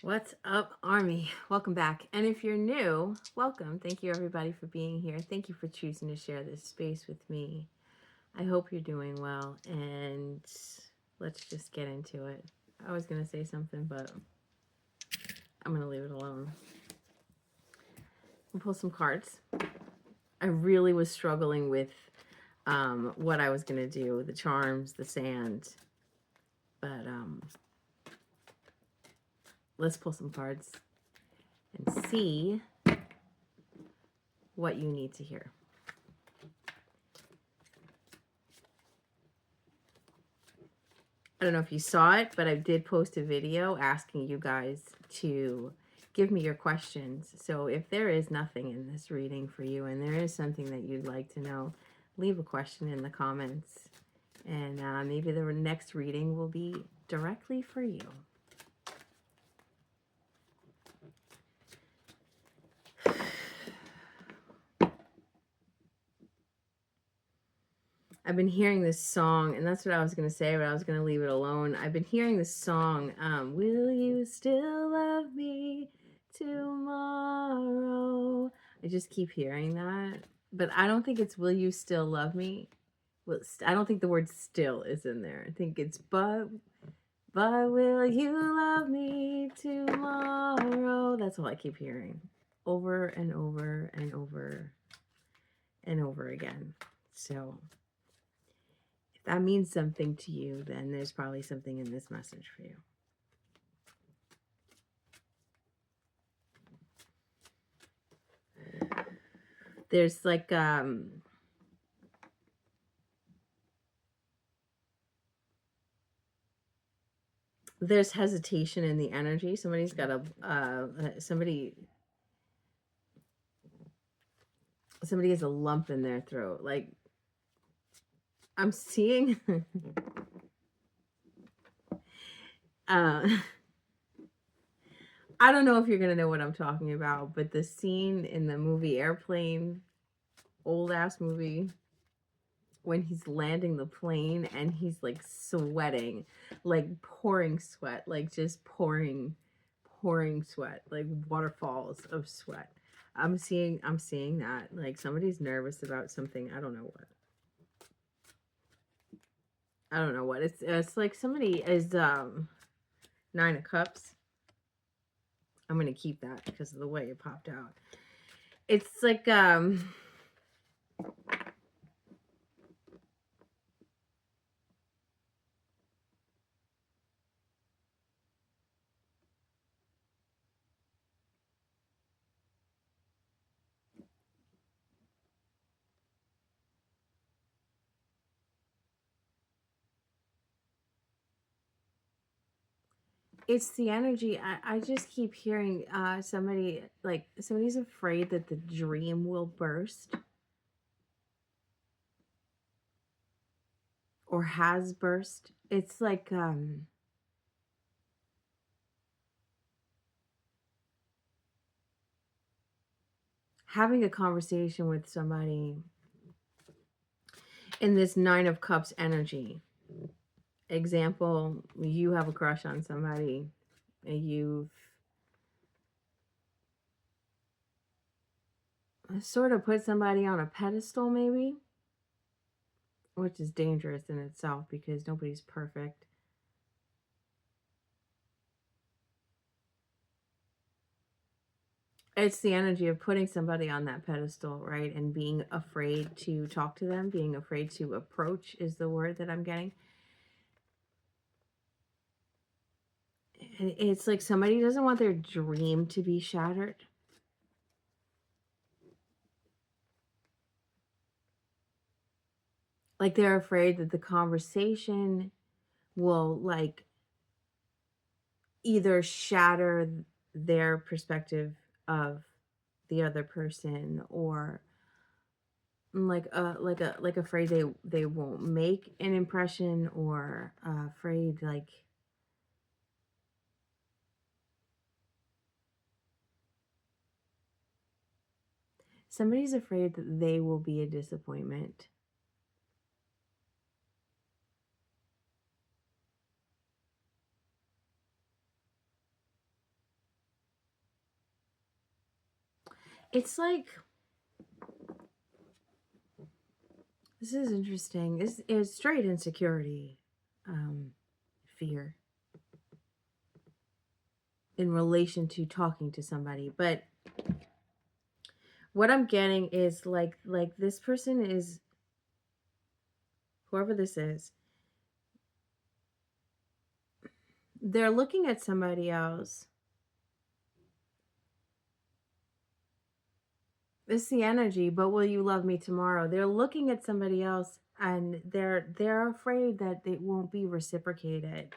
What's up, Army? Welcome back. And if you're new, welcome. Thank you, everybody, for being here. Thank you for choosing to share this space with me. I hope you're doing well, and let's just get into it. I was going to say something, but I'm going to leave it alone. We'll pull some cards. I really was struggling with what I was going to do, the charms, the sand, but let's pull some cards and see what you need to hear. I don't know if you saw it, but I did post a video asking you guys to give me your questions. So if there is nothing in this reading for you and there is something that you'd like to know, leave a question in the comments. And maybe the next reading will be directly for you. I've been hearing this song, and that's what I was going to say, but I was going to leave it alone. I've been hearing this song, Will You Still Love Me Tomorrow? I just keep hearing that, but I don't think it's Will You Still Love Me? Well, I don't think the word still is in there. I think it's but will you love me tomorrow? That's all I keep hearing over and over and over and over again. So if that means something to you, then there's probably something in this message for you. There's like there's hesitation in the energy. Somebody's got somebody has a lump in their throat. Like, I'm seeing I don't know if you're gonna know what I'm talking about, but the scene in the movie Airplane, old ass movie, when he's landing the plane and he's like sweating, like pouring sweat, like just pouring sweat, like waterfalls of sweat. I'm seeing that, like somebody's nervous about something. I don't know what. It's like somebody is 9 of Cups. I'm gonna keep that because of the way it popped out. It's like it's the energy. I just keep hearing somebody's afraid that the dream will burst or has burst. It's like having a conversation with somebody in this 9 of Cups energy. Example, you have a crush on somebody and you've sort of put somebody on a pedestal, maybe, which is dangerous in itself because nobody's perfect. It's the energy of putting somebody on that pedestal, right? And being afraid to talk to them, being afraid to approach is the word that I'm getting. It's like somebody doesn't want their dream to be shattered. Like they're afraid that the conversation will like either shatter their perspective of the other person, or like afraid they won't make an impression, or afraid like somebody's afraid that they will be a disappointment. It's like, this is interesting. It's straight insecurity, fear in relation to talking to somebody. But what I'm getting is like this person is, whoever this is, they're looking at somebody else. It's the energy, but will you love me tomorrow? They're looking at somebody else and they're afraid that it won't be reciprocated.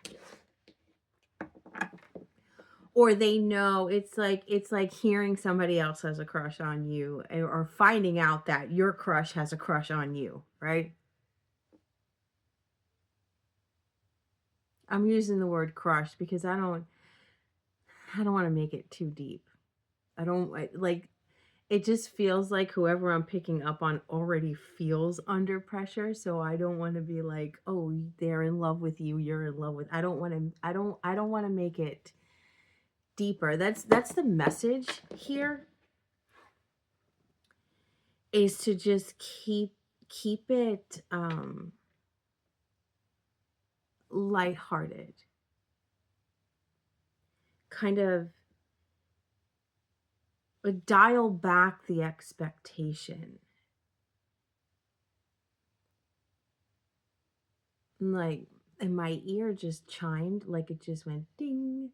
Or they know, it's like hearing somebody else has a crush on you, or finding out that your crush has a crush on you, right? I'm using the word crush because I don't want to make it too deep. I don't like, it just feels like whoever I'm picking up on already feels under pressure, so I don't want to be like, "Oh, they're in love with you, you're in love with." I don't want to make it deeper. That's the message here, is to just keep it lighthearted. Kind of dial back the expectation. Like, and my ear just chimed, like it just went ding.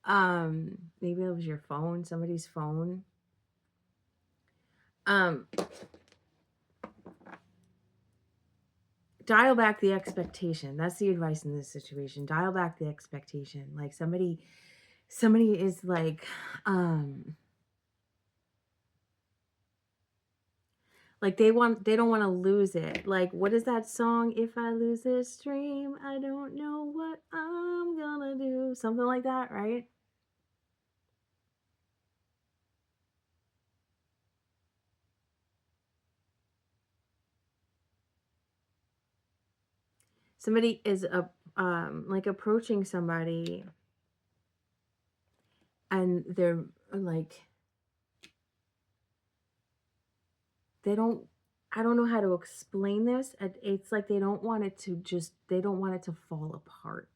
Maybe it was your phone, somebody's phone. Um, Dial back the expectation. That's the advice in this situation. Dial back the expectation. Like somebody is like they don't want to lose it. Like, what is that song? If I lose this dream, I don't know what I'm gonna do. Something like that, right? Somebody is like approaching somebody, and they're like, they don't, I don't know how to explain this. It's like they don't want it to fall apart.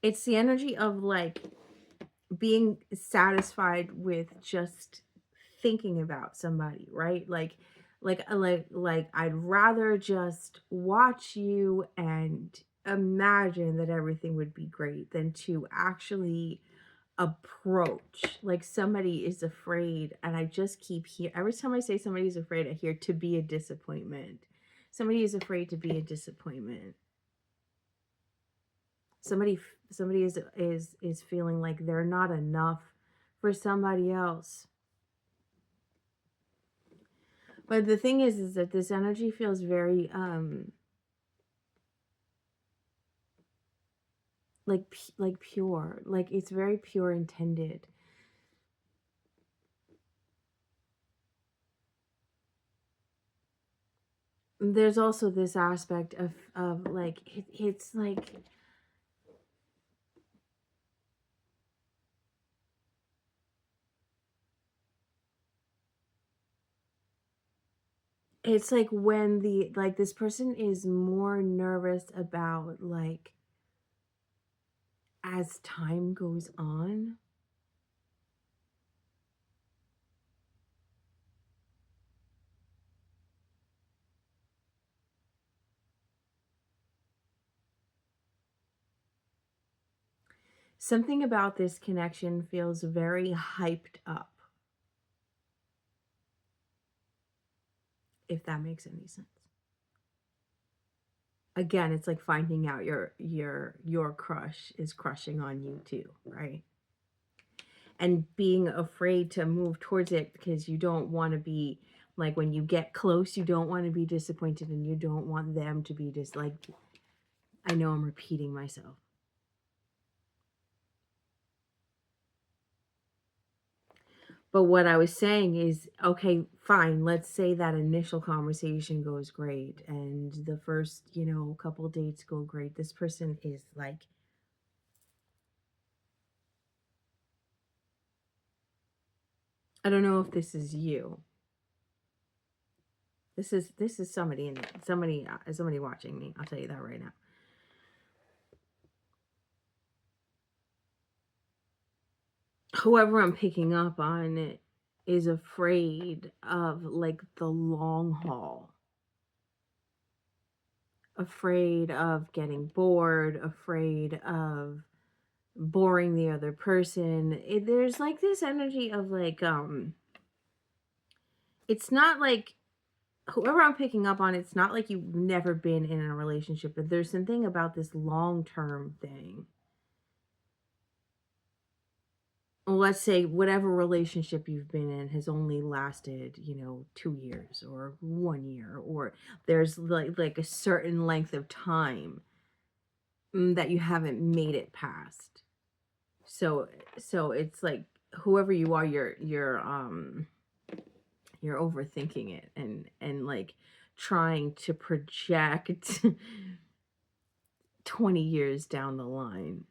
It's the energy of like being satisfied with just thinking about somebody, right? Like I'd rather just watch you and imagine that everything would be great than to actually approach. Like, somebody is afraid, and I just keep hear every time I say somebody's afraid, I hear to be a disappointment. Somebody is afraid to be a disappointment. Somebody is feeling like they're not enough for somebody else. But the thing is that this energy feels very like pure. Like, it's very pure intended. There's also this aspect of like it's like it's like when the like this person is more nervous about, like, as time goes on, something about this connection feels very hyped up, if that makes any sense. Again, it's like finding out your crush is crushing on you too, right? And being afraid to move towards it because you don't want to be, like, when you get close, you don't want to be disappointed, and you don't want them to be just like, I know I'm repeating myself. But what I was saying is, okay, fine, let's say that initial conversation goes great and the first, couple dates go great. This person is like I don't know if this is you. This is somebody in somebody watching me. I'll tell you that right now. Whoever I'm picking up on is afraid of like the long haul. Afraid of getting bored, afraid of boring the other person. There's like this energy of like it's not like whoever I'm picking up on, it's not like you've never been in a relationship, but there's something about this long-term thing. Let's say whatever relationship you've been in has only lasted, 2 years or 1 year, or there's like a certain length of time that you haven't made it past. So it's like whoever you are, you're overthinking it and like trying to project 20 years down the line.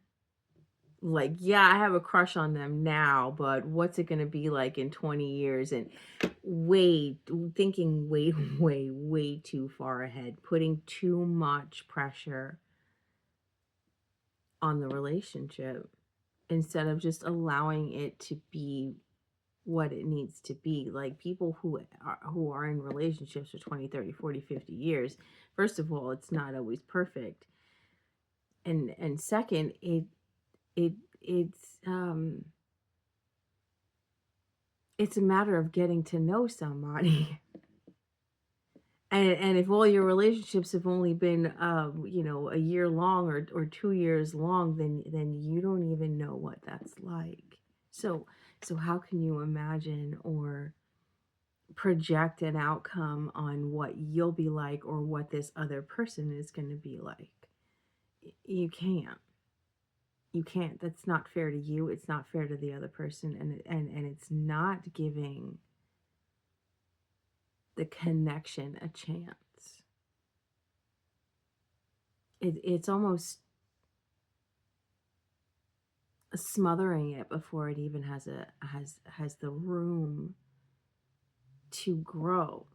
Like, yeah, I have a crush on them now, but what's it going to be like in 20 years? And thinking way, way, way too far ahead, putting too much pressure on the relationship instead of just allowing it to be what it needs to be. Like people who are in relationships for 20, 30, 40, 50 years, first of all, it's not always perfect. And second, it it's a matter of getting to know somebody. And if all your relationships have only been a year long or 2 years long, then you don't even know what that's like. So how can you imagine or project an outcome on what you'll be like or what this other person is going to be like? You can't. You can't. That's not fair to you. It's not fair to the other person, and it's not giving the connection a chance. It's almost smothering it before it even has the room to grow.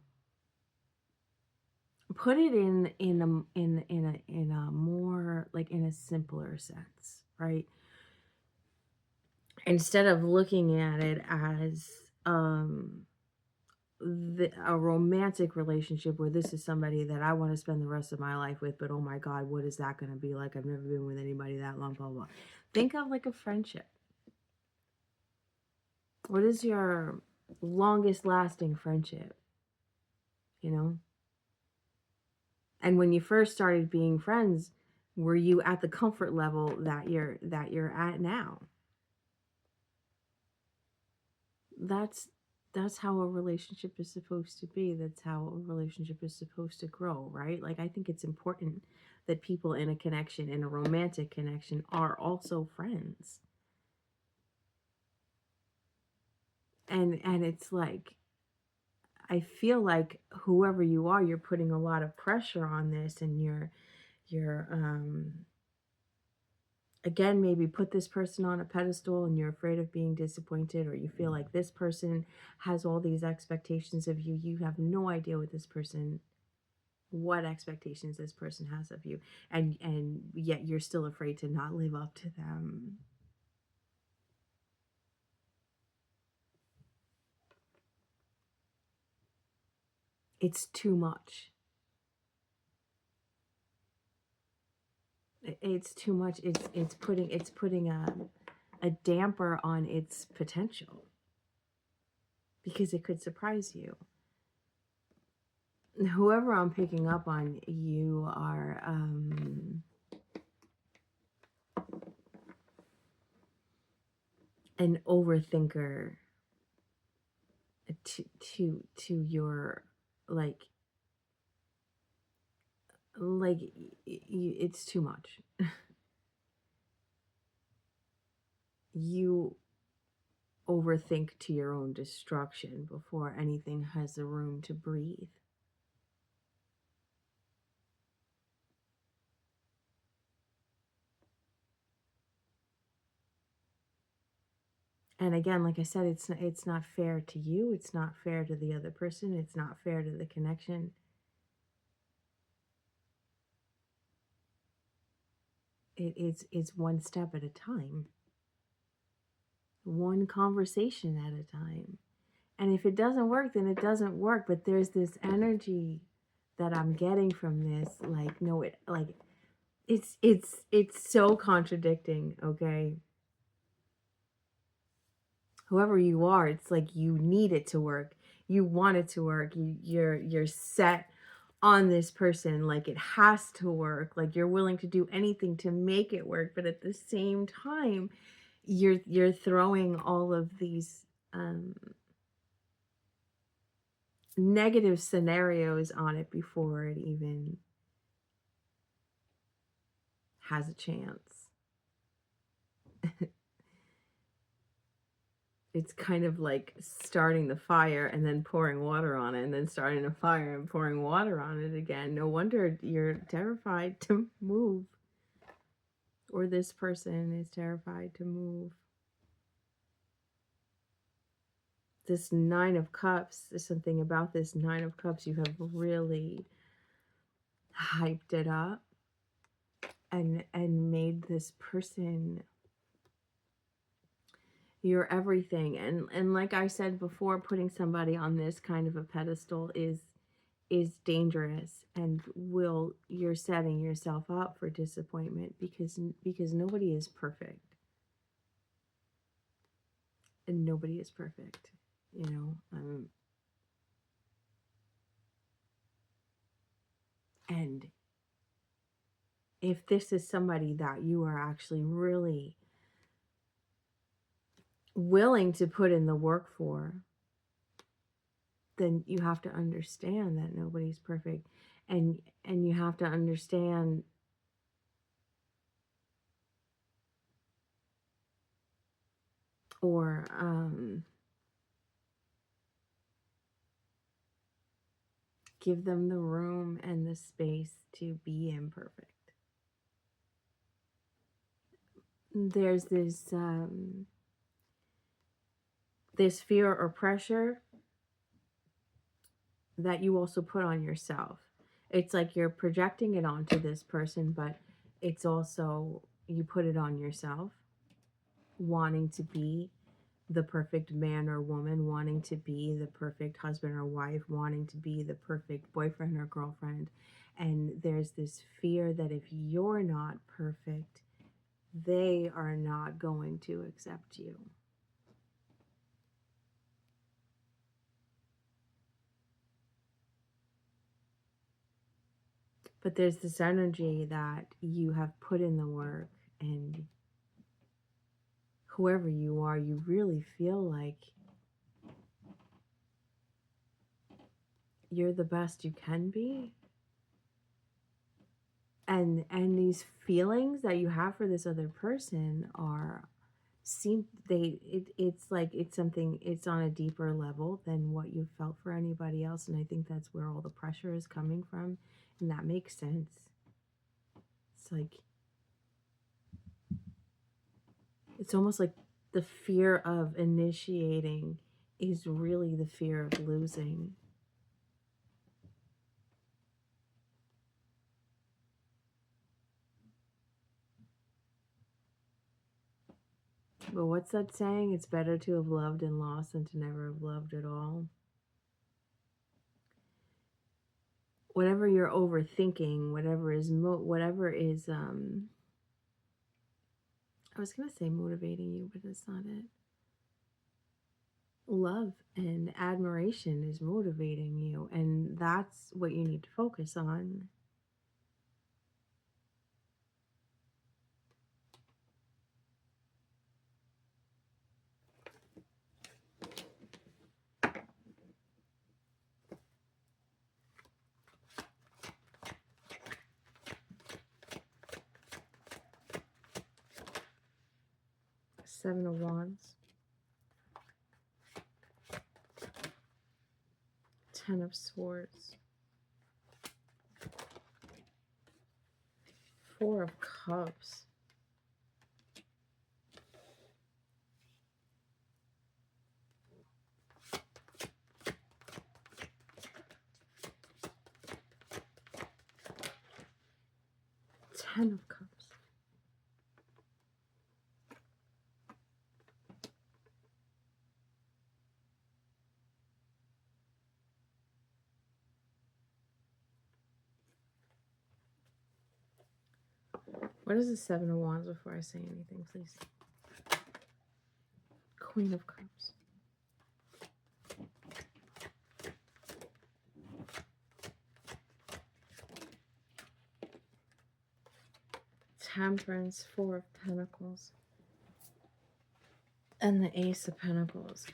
Put it in a more like in a simpler sense, right? Instead of looking at it as a romantic relationship where this is somebody that I want to spend the rest of my life with, but oh my God, what is that going to be like? I've never been with anybody that long, blah, blah. Think of like a friendship. What is your longest lasting friendship? You know? And when you first started being friends, were you at the comfort level that you're at now? That's how a relationship is supposed to be. That's how a relationship is supposed to grow, right? Like I think it's important that people in a connection, in a romantic connection, are also friends. And it's like I feel like whoever you are, you're putting a lot of pressure on this, and you're again, maybe put this person on a pedestal and you're afraid of being disappointed, or you feel like this person has all these expectations of you. You have no idea what expectations this person has of you, and yet you're still afraid to not live up to them. It's too much. It's too much. It's putting a damper on its potential because it could surprise you. Whoever I'm picking up on, you are an overthinker to your like it's too much. You overthink to your own destruction before anything has the room to breathe. And again, like I said, it's not fair to you. It's not fair to the other person. It's not fair to the connection. It's one step at a time, one conversation at a time. And if it doesn't work, then it doesn't work. But there's this energy that I'm getting from this, like, no, it, like, it's so contradicting. Okay, whoever you are, it's like you need it to work. You want it to work. You're set on this person, like it has to work, like you're willing to do anything to make it work, but at the same time you're throwing all of these negative scenarios on it before it even has a chance. It's kind of like starting the fire and then pouring water on it, and then starting a fire and pouring water on it again. No wonder you're terrified to move, or this person is terrified to move. This Nine of Cups, there's something about this Nine of Cups. You have really hyped it up and made this person your everything. And like I said before, putting somebody on this kind of a pedestal is dangerous, and you're setting yourself up for disappointment, because nobody is perfect. And nobody is perfect, you know. And if this is somebody that you are actually really willing to put in the work for, then you have to understand that nobody's perfect, and you have to understand or give them the room and the space to be imperfect. There's this fear or pressure that you also put on yourself. It's like you're projecting it onto this person, but it's also, you put it on yourself, wanting to be the perfect man or woman, wanting to be the perfect husband or wife, wanting to be the perfect boyfriend or girlfriend. And there's this fear that if you're not perfect, they are not going to accept you. But there's this energy that you have put in the work, and whoever you are, you really feel like you're the best you can be. And these feelings that you have for this other person it's like it's something, it's on a deeper level than what you felt for anybody else. And I think that's where all the pressure is coming from, and that makes sense. It's like, it's almost like the fear of initiating is really the fear of losing. But what's that saying? It's better to have loved and lost than to never have loved at all. Whatever you're overthinking, whatever is I was gonna say motivating you, but that's not it. Love and admiration is motivating you, and that's what you need to focus on. Seven of Wands, Ten of Swords, Four of Cups, Ten of Cups. What is the Seven of Wands before I say anything, please? Queen of Cups. Temperance, Four of Pentacles. And the Ace of Pentacles.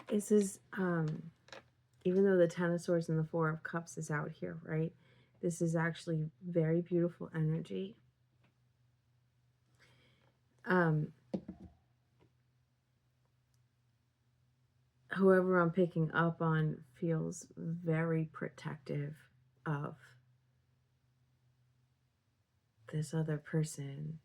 This is, even though the Ten of Swords and the Four of Cups is out here, right? This is actually very beautiful energy. Whoever I'm picking up on feels very protective of this other person.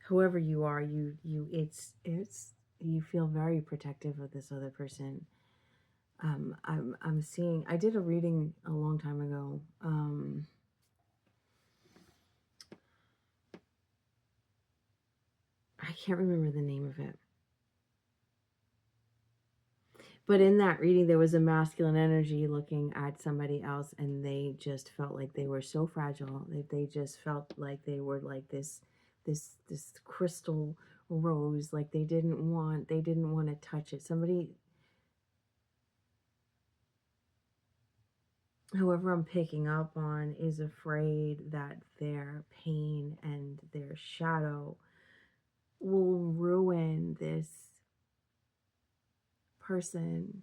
Whoever you are, you feel very protective of this other person. I'm seeing, I did a reading a long time ago. I can't remember the name of it. But in that reading, there was a masculine energy looking at somebody else, and they just felt like they were so fragile. They just felt like they were like this crystal rose. Like they didn't want to touch it. Somebody, whoever I'm picking up on, is afraid that their pain and their shadow will ruin this person,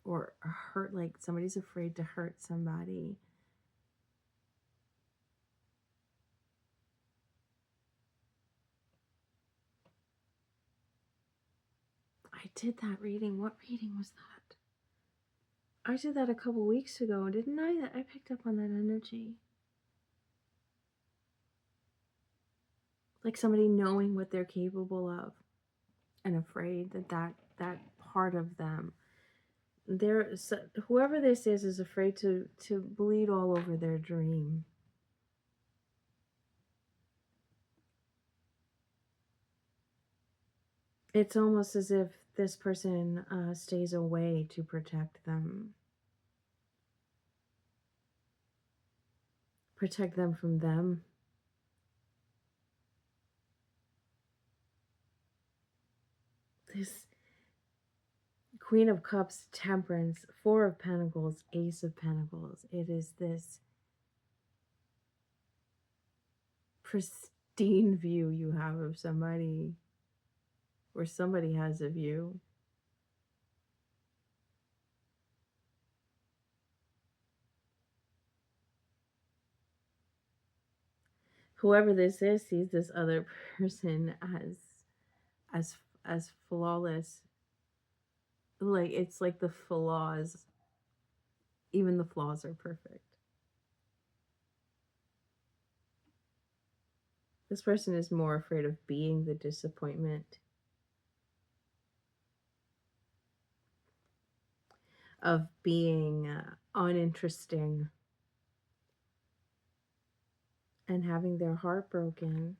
or hurt, like somebody's afraid to hurt somebody. I did that reading. What reading was that? I did that a couple weeks ago, didn't I? I picked up on that energy. Like somebody knowing what they're capable of and afraid that part of them, whoever this is afraid to bleed all over their dream. It's almost as if this person stays away to protect them. Protect them from them. This Queen of Cups, Temperance, Four of Pentacles, Ace of Pentacles. It is this pristine view you have of somebody, or somebody has of you. Whoever this is sees this other person as flawless. Like it's like the flaws, even the flaws are perfect. This person is more afraid of being the disappointment, of being uninteresting, and having their heart broken.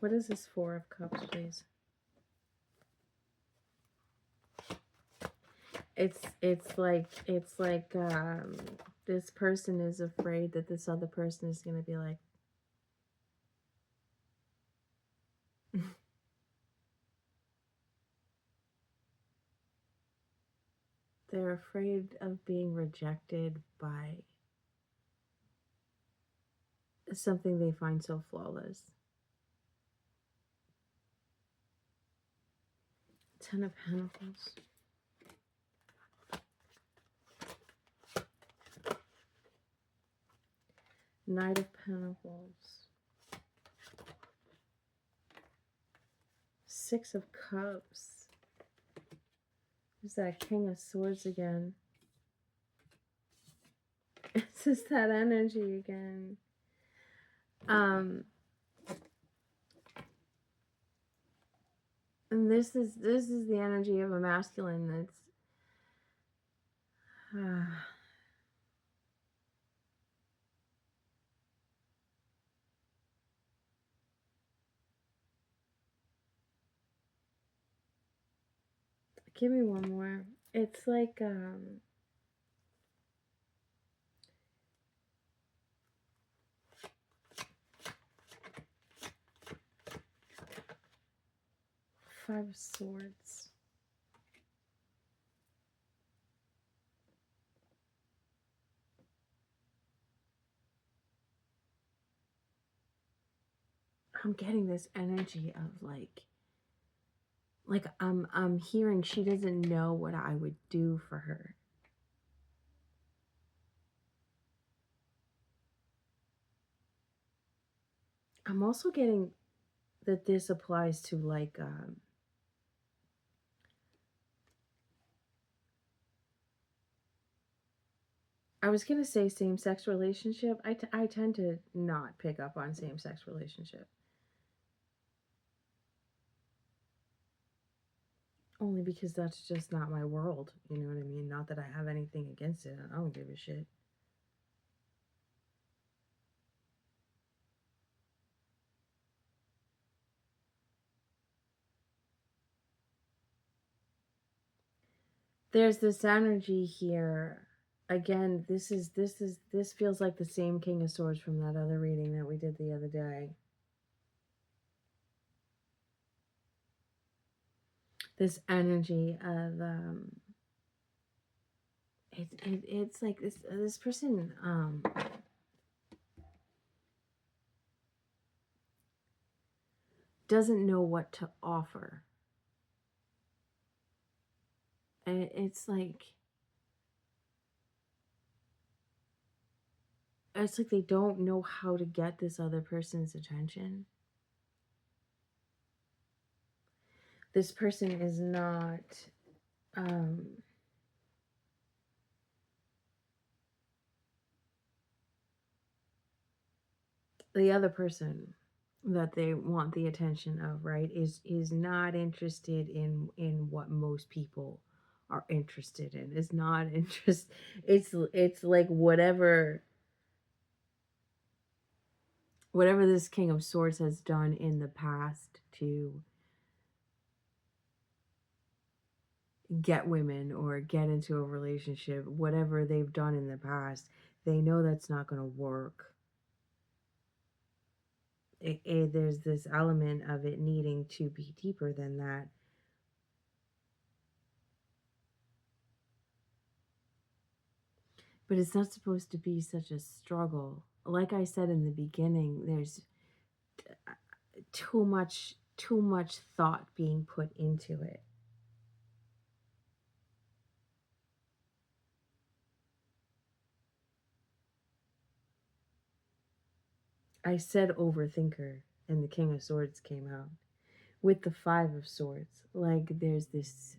What is this Four of Cups, please? It's like this person is afraid that this other person is going to be like, they're afraid of being rejected by something they find so flawless. Ten of Pentacles. Knight of Pentacles. Six of Cups. There's that King of Swords again. It's just that energy again. And this is the energy of a masculine that's give me one more. It's like Five of Swords. I'm getting this energy of like I'm hearing she doesn't know what I would do for her. I'm also getting that this applies to like I was gonna say same-sex relationship. I tend to not pick up on same-sex relationship. Only because that's just not my world. You know what I mean? Not that I have anything against it. I don't give a shit. There's this energy here. Again, this feels like the same King of Swords from that other reading that we did the other day. This energy of it's like this person doesn't know what to offer. And it's like they don't know how to get this other person's attention. This person is not the other person that they want the attention of, right, is not interested in what most people are interested in. It's not interest. It's like whatever this King of Swords has done in the past to get women or get into a relationship, whatever they've done in the past, they know that's not going to work. There's this element of it needing to be deeper than that. But it's not supposed to be such a struggle. Like I said in the beginning, there's too much thought being put into it. I said overthinker, and the King of Swords came out with the Five of Swords. Like there's this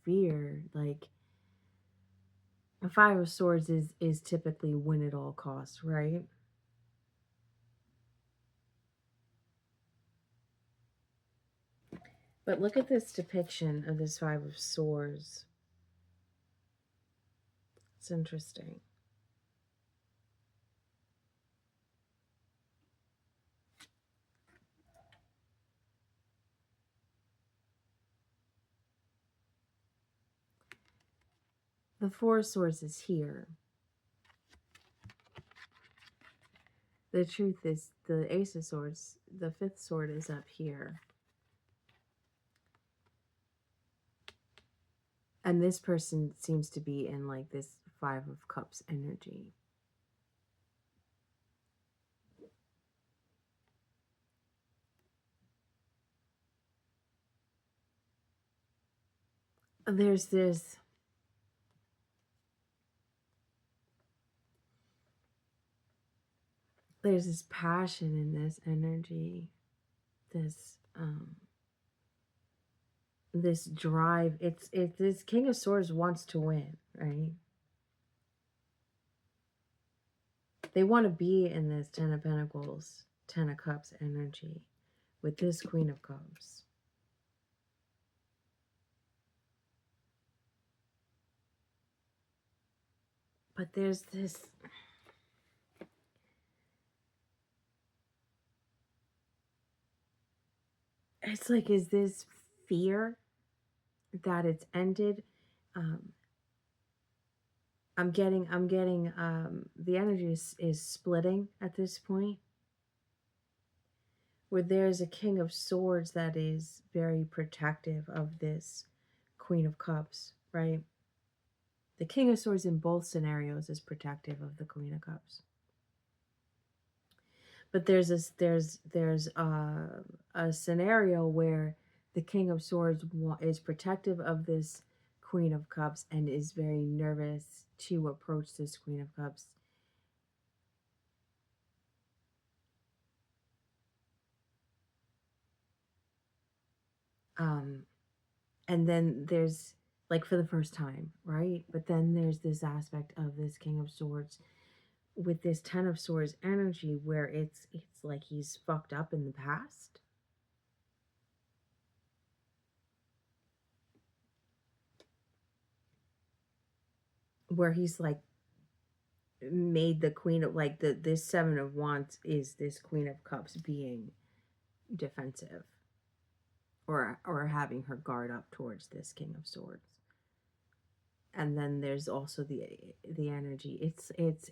fear. Like a Five of Swords is typically win at all costs, right? But look at this depiction of this Five of Swords. It's interesting. The Four of Swords is here. The truth is the Ace of Swords, the fifth sword is up here. And this person seems to be in like this Five of Cups energy. There's this passion in this energy, this this drive. It's this King of Swords wants to win, right? They want to be in this Ten of Pentacles, Ten of Cups energy with this Queen of Cups. But there's this, it's like, is this fear that it's ended? Um, I'm getting the energy is splitting at this point, where there's a King of Swords that is very protective of this Queen of Cups, right? The King of Swords in both scenarios is protective of the Queen of Cups. But there's a scenario where the King of Swords is protective of this Queen of Cups and is very nervous to approach this Queen of Cups. And then there's, like, for the first time, right? But then there's this aspect of this King of Swords with this Ten of Swords energy where it's like he's fucked up in the past. Where he's like made the Queen of, like, this Seven of Wands is this Queen of Cups being defensive or having her guard up towards this King of Swords. And then there's also the energy.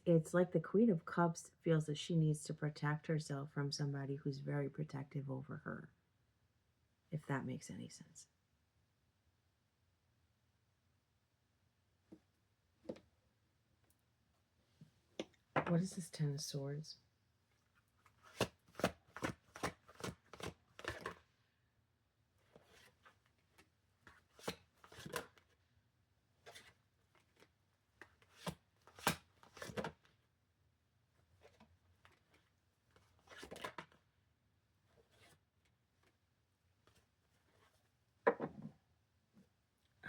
It's like the Queen of Cups feels that she needs to protect herself from somebody who's very protective over her, if that makes any sense. What is this Ten of Swords?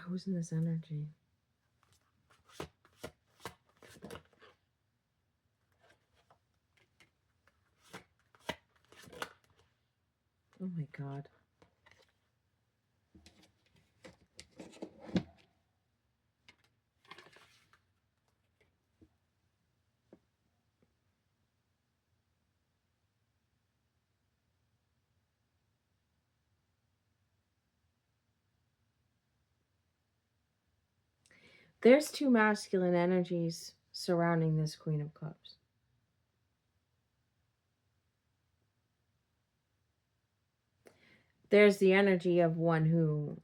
Who's in this energy? Oh my God. There's two masculine energies surrounding this Queen of Cups. There's the energy of one who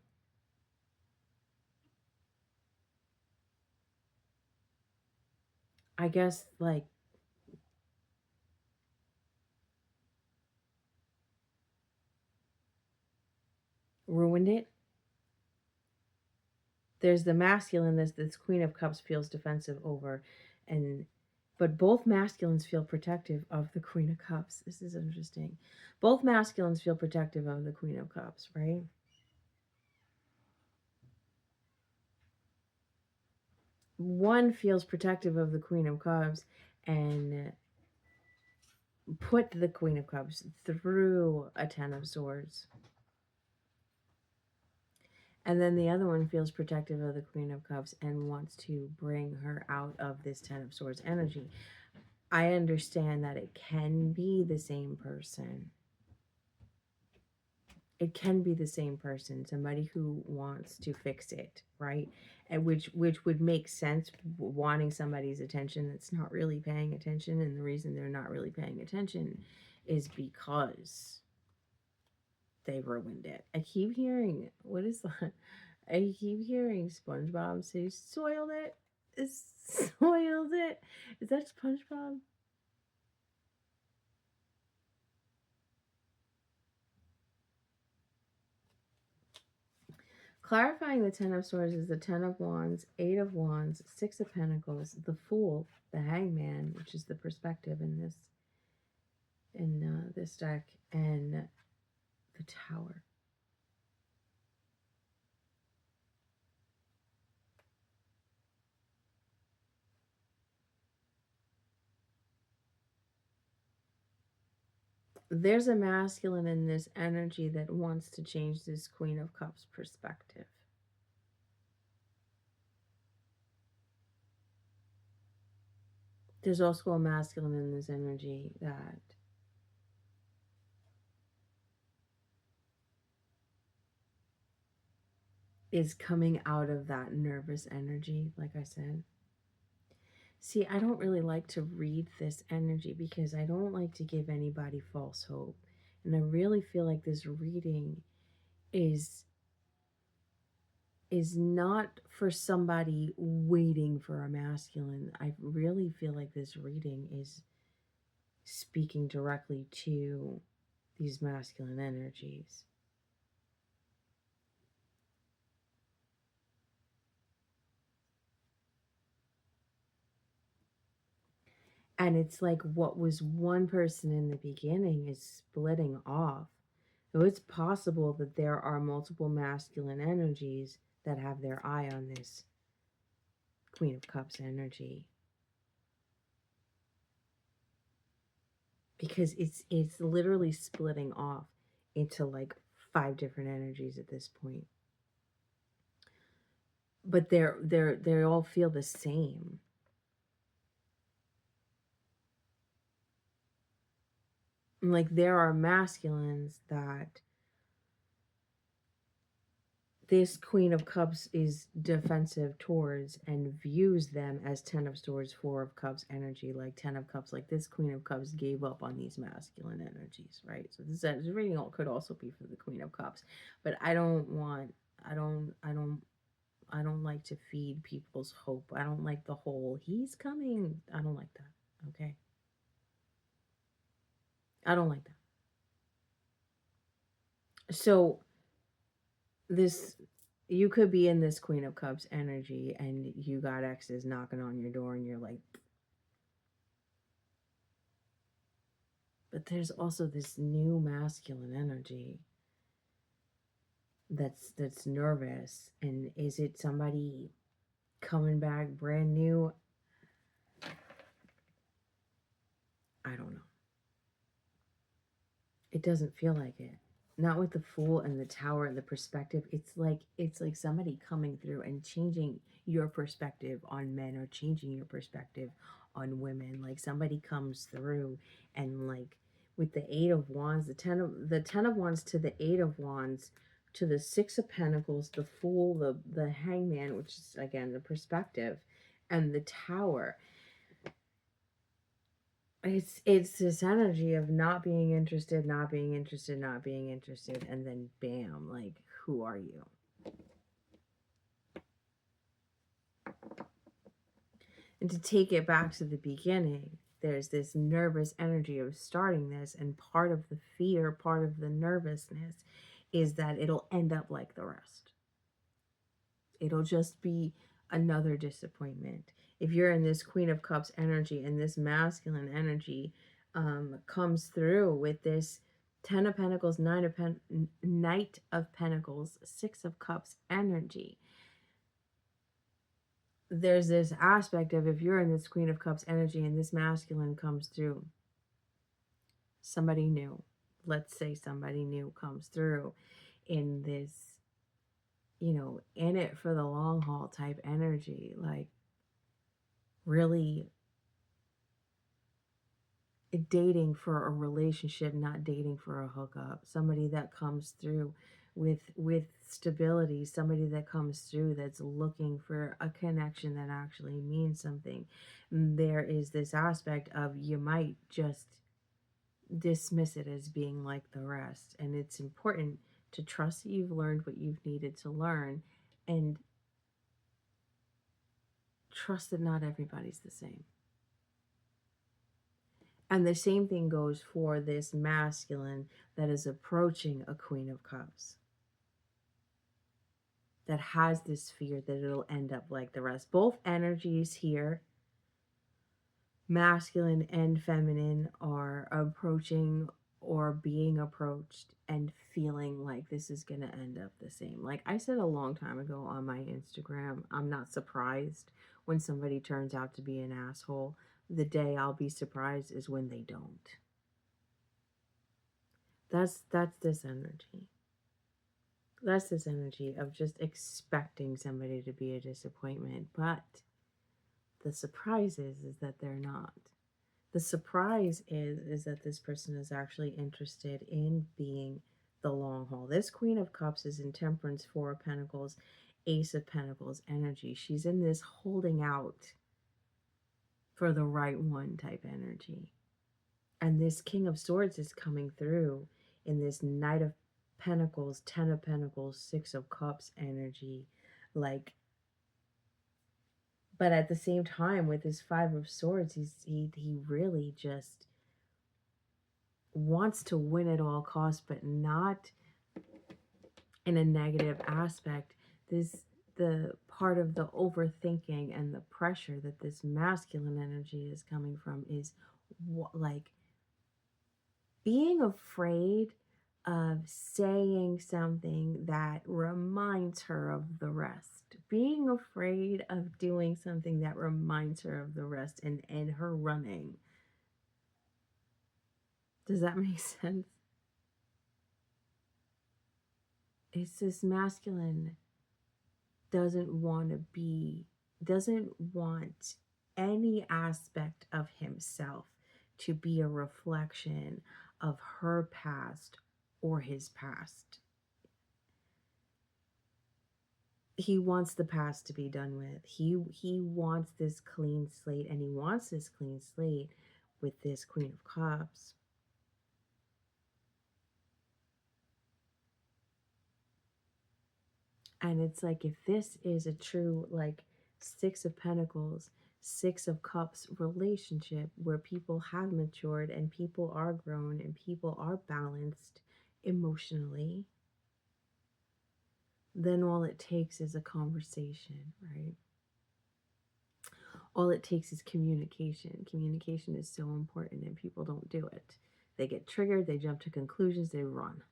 I guess, like, ruined it. There's the masculine this Queen of Cups feels defensive over, and but both masculines feel protective of the Queen of Cups. This is interesting. Both masculines feel protective of the Queen of Cups, right? One feels protective of the Queen of Cups and put the Queen of Cups through a Ten of Swords. And then the other one feels protective of the Queen of Cups and wants to bring her out of this Ten of Swords energy. I understand that it can be the same person. It can be the same person, somebody who wants to fix it, right? And which would make sense, wanting somebody's attention that's not really paying attention. And the reason they're not really paying attention is because they ruined it. I keep hearing, what is that? I keep hearing SpongeBob say, soiled it. Soiled it. Is that SpongeBob? Clarifying the Ten of Swords is the Ten of Wands, Eight of Wands, Six of Pentacles, the Fool, the Hangman, which is the perspective in this deck, and the Tower. There's a masculine in this energy that wants to change this Queen of Cups perspective. There's also a masculine in this energy that is coming out of that nervous energy, like I said. See, I don't really like to read this energy because I don't like to give anybody false hope. And I really feel like this reading is not for somebody waiting for a masculine. I really feel like this reading is speaking directly to these masculine energies. And it's like what was one person in the beginning is splitting off. So it's possible that there are multiple masculine energies that have their eye on this Queen of Cups energy. Because it's literally splitting off into like 5 different energies at this point. But they all feel the same. Like there are masculines that this Queen of Cups is defensive towards and views them as 10 of Swords, 4 of Cups energy, like 10 of Cups. Like this Queen of Cups gave up on these masculine energies, right? So this reading could also be for the Queen of Cups, but I don't like to feed people's hope. I don't like the whole he's coming. I don't like that. Okay, I don't like that. So this you could be in this Queen of Cups energy and you got exes knocking on your door and you're like, but there's also this new masculine energy that's nervous. And is it somebody coming back brand new? I don't know. It doesn't feel like it. Not with the Fool and the Tower and the perspective. It's like somebody coming through and changing your perspective on men or changing your perspective on women. Like somebody comes through and like with the 8 of Wands, the 10 of Wands to the 8 of Wands to the 6 of Pentacles, the Fool, the Hangman, which is again the perspective, and the Tower. It's this energy of not being interested, not being interested, not being interested, and then bam, like, who are you? And to take it back to the beginning, there's this nervous energy of starting this, and part of the fear, part of the nervousness is that it'll end up like the rest. It'll just be another disappointment. If you're in this Queen of Cups energy and this masculine energy comes through with this 10 of Pentacles, Knight of Pentacles, 6 of Cups energy, there's this aspect of if you're in this Queen of Cups energy and this masculine comes through, somebody new, let's say somebody new comes through in this, in it for the long haul type energy, like really dating for a relationship, not dating for a hookup. Somebody that comes through with stability, somebody that comes through that's looking for a connection that actually means something. There is this aspect of you might just dismiss it as being like the rest, and it's important to trust that you've learned what you've needed to learn and trust that not everybody's the same. And the same thing goes for this masculine that is approaching a Queen of Cups, that has this fear that it'll end up like the rest. Both energies here, masculine and feminine, are approaching or being approached and feeling like this is going to end up the same. Like I said a long time ago on my Instagram, I'm not surprised when somebody turns out to be an asshole. The day I'll be surprised is when they don't. That's this energy. That's this energy of just expecting somebody to be a disappointment. But the surprise is that they're not. The surprise is that this person is actually interested in being the long haul. This Queen of Cups is in Temperance, Four of Pentacles, Ace of Pentacles energy. She's in this holding out for the right one type energy. And this King of Swords is coming through in this Knight of Pentacles, Ten of Pentacles, Six of Cups energy. Like, but at the same time, with his Five of Swords, he really just wants to win at all costs, but not in a negative aspect. The part of the overthinking and the pressure that this masculine energy is coming from is like being afraid of saying something that reminds her of the rest, being afraid of doing something that reminds her of the rest, and her running. Does that make sense? It's this masculine doesn't want any aspect of himself to be a reflection of her past or his past. He wants the past to be done with. He wants this clean slate, and he wants this clean slate with this Queen of Cups. And it's like, if this is a true, like, Six of Pentacles, Six of Cups relationship where people have matured and people are grown and people are balanced emotionally, then all it takes is a conversation, right? All it takes is communication. Communication is so important, and people don't do it. They get triggered, they jump to conclusions, they run.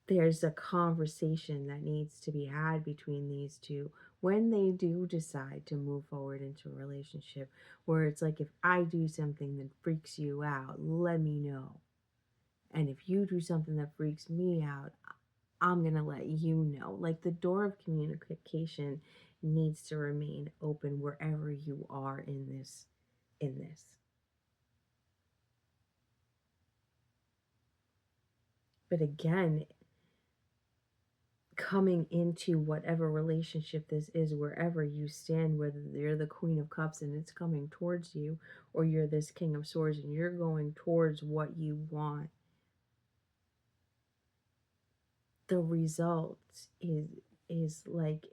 There's a conversation that needs to be had between these two when they do decide to move forward into a relationship, where it's like, if I do something that freaks you out, let me know. And if you do something that freaks me out, I'm going to let you know. Like, the door of communication needs to remain open wherever you are in this. But again, coming into whatever relationship this is, wherever you stand, whether you're the Queen of Cups and it's coming towards you, or you're this King of Swords and you're going towards what you want, the result is like,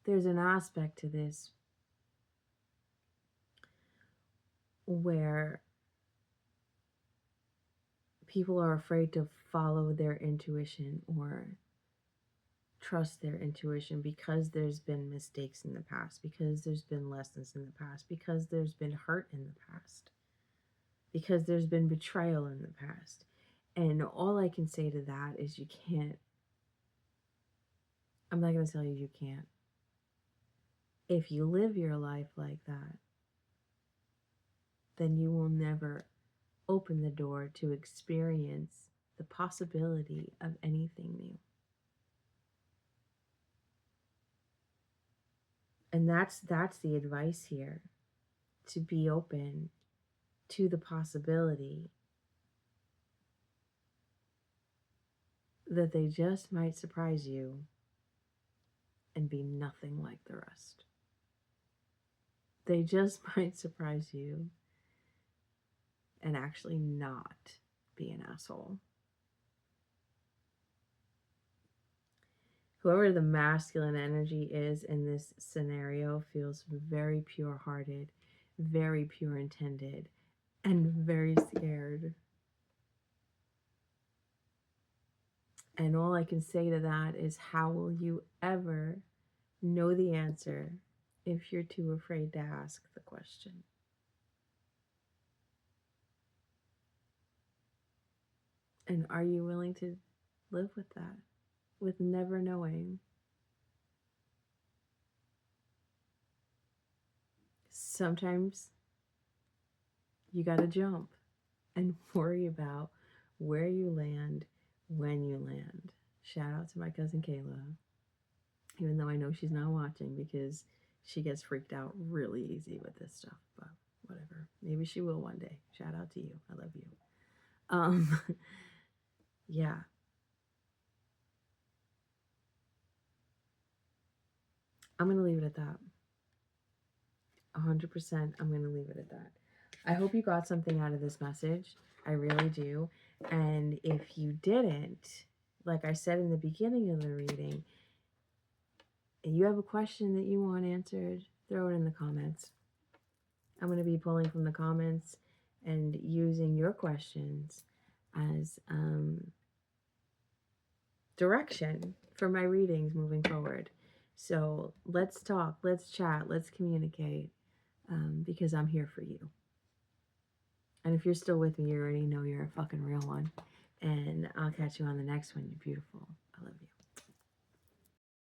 there's an aspect to this where people are afraid to follow their intuition or trust their intuition because there's been mistakes in the past, because there's been lessons in the past, because there's been hurt in the past, because there's been betrayal in the past. And all I can say to that is, you can't. I'm not going to tell you you can't. If you live your life like that, then you will never open the door to experience the possibility of anything new. And that's the advice here, to be open to the possibility that they just might surprise you and be nothing like the rest. They just might surprise you and actually not be an asshole. Whoever the masculine energy is in this scenario feels very pure-hearted, very pure-intended, and very scared. And all I can say to that is, how will you ever know the answer if you're too afraid to ask the question? And are you willing to live with that, with never knowing? Sometimes You got to jump and worry about where you land when you land. Shout out to my cousin Kayla, even though I know she's not watching because she gets freaked out really easy with this stuff, but whatever. Maybe she will one day. Shout out to you. I love you. Yeah. I'm going to leave it at that. 100%. I'm going to leave it at that. I hope you got something out of this message. I really do. And if you didn't, like I said in the beginning of the reading, and you have a question that you want answered, throw it in the comments. I'm going to be pulling from the comments and using your questions as direction for my readings moving forward. So let's talk, let's chat, let's communicate, because I'm here for you. And if you're still with me, you already know you're a fucking real one. And I'll catch you on the next one, you beautiful.